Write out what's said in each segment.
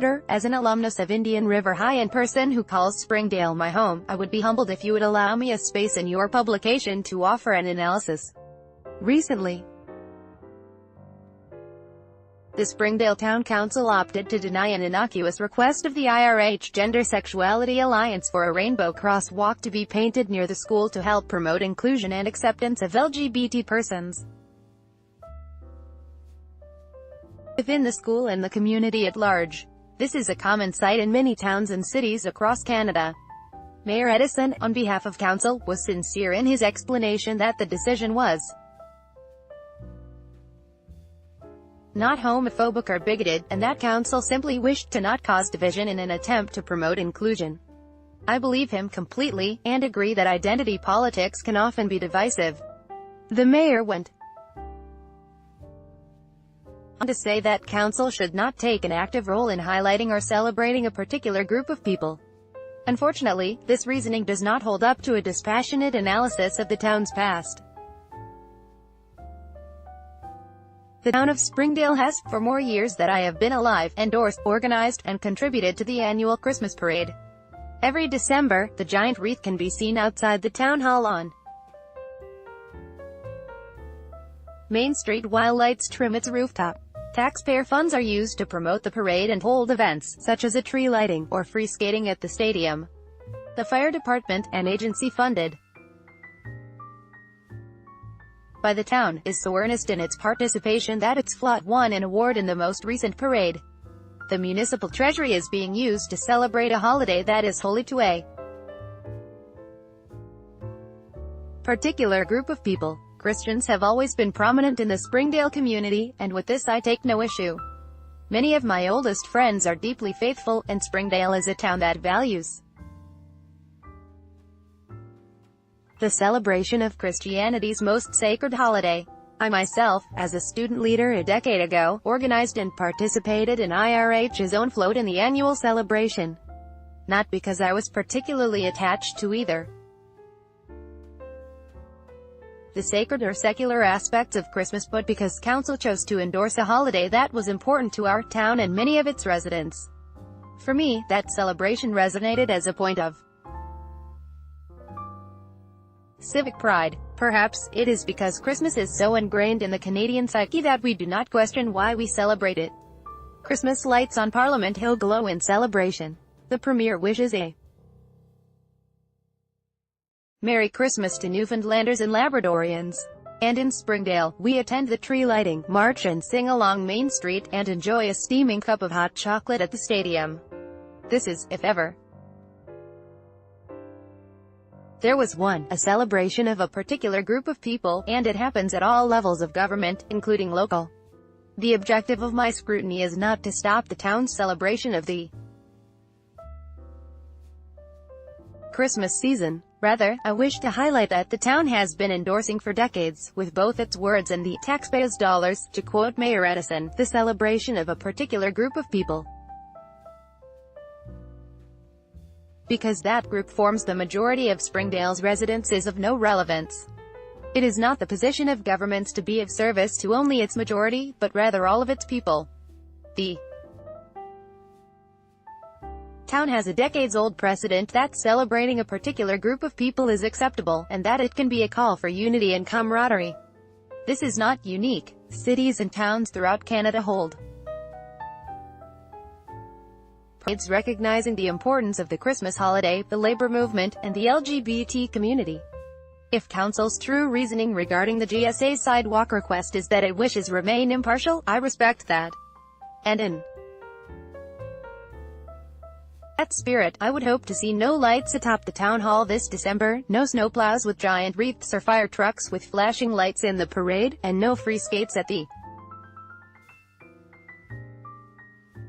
Senator, as an alumnus of Indian River High and person who calls Springdale my home, I would be humbled if you would allow me a space in your publication to offer an analysis. Recently, the Springdale Town Council opted to deny an innocuous request of the IRH Gender Sexuality Alliance for a rainbow crosswalk to be painted near the school to help promote inclusion and acceptance of LGBT persons within the school and the community at large. This is a common sight in many towns and cities across Canada. Mayor Edison, on behalf of Council, was sincere in his explanation that the decision was not homophobic or bigoted, and that Council simply wished to not cause division in an attempt to promote inclusion. I believe him completely, and agree that identity politics can often be divisive. The mayor went on to say that Council should not take an active role in highlighting or celebrating a particular group of people. Unfortunately, this reasoning does not hold up to a dispassionate analysis of the town's past. The town of Springdale has, for more years that I have been alive, endorsed, organized, and contributed to the annual Christmas parade. Every December, the giant wreath can be seen outside the town hall on Main Street while lights trim its rooftop. Taxpayer funds are used to promote the parade and hold events, such as a tree lighting, or free skating at the stadium. The fire department, an agency funded by the town, is so earnest in its participation that its float won an award in the most recent parade. The municipal treasury is being used to celebrate a holiday that is holy to a particular group of people. Christians have always been prominent in the Springdale community, and with this I take no issue. Many of my oldest friends are deeply faithful, and Springdale is a town that values the celebration of Christianity's most sacred holiday. I myself, as a student leader a decade ago, organized and participated in IRH's own float in the annual celebration. Not because I was particularly attached to either the sacred or secular aspects of Christmas, but because Council chose to endorse a holiday that was important to our town and many of its residents. For me, that celebration resonated as a point of civic pride. Perhaps it is because Christmas is so ingrained in the Canadian psyche that we do not question why we celebrate it. Christmas lights on Parliament Hill glow in celebration. The Premier wishes a Merry Christmas to Newfoundlanders and Labradorians. And in Springdale, we attend the tree lighting, march and sing along Main Street, and enjoy a steaming cup of hot chocolate at the stadium. This is, if ever there was one, a celebration of a particular group of people, and it happens at all levels of government, including local. The objective of my scrutiny is not to stop the town's celebration of the Christmas season. Rather, I wish to highlight that the town has been endorsing for decades, with both its words and the taxpayers' dollars, to quote Mayor Edison, the celebration of a particular group of people. Because that group forms the majority of Springdale's residents is of no relevance. It is not the position of governments to be of service to only its majority, but rather all of its people. The town has a decades-old precedent that celebrating a particular group of people is acceptable, and that it can be a call for unity and camaraderie. This is not unique. Cities and towns throughout Canada hold parades recognizing the importance of the Christmas holiday, the labor movement, and the LGBT community. If Council's true reasoning regarding the GSA sidewalk request is that it wishes remain impartial, I respect that. And in that spirit, I would hope to see no lights atop the town hall this December, no snowplows with giant wreaths or fire trucks with flashing lights in the parade, and no free skates at the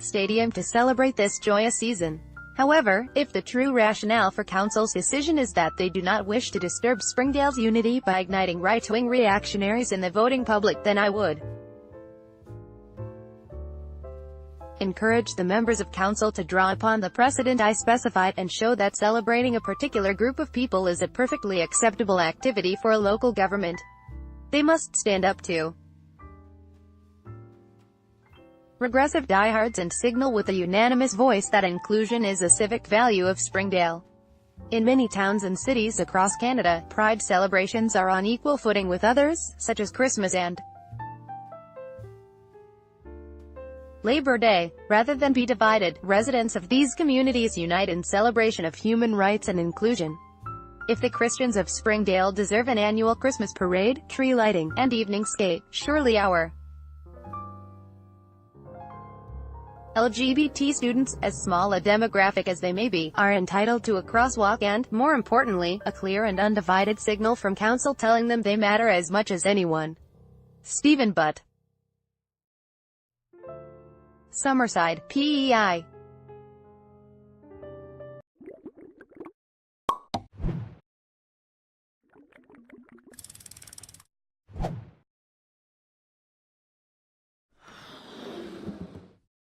stadium to celebrate this joyous season. However, if the true rationale for Council's decision is that they do not wish to disturb Springdale's unity by igniting right-wing reactionaries in the voting public, then I would encourage the members of Council to draw upon the precedent I specified and show that celebrating a particular group of people is a perfectly acceptable activity for a local government. They must stand up to regressive diehards and signal with a unanimous voice that inclusion is a civic value of Springdale. In many towns and cities across Canada, Pride celebrations are on equal footing with others, such as Christmas and Labor Day. Rather than be divided, residents of these communities unite in celebration of human rights and inclusion. If the Christians of Springdale deserve an annual Christmas parade, tree lighting, and evening skate, surely our LGBT students, as small a demographic as they may be, are entitled to a crosswalk and, more importantly, a clear and undivided signal from council telling them they matter as much as anyone. Stephen Butt, Summerside, PEI.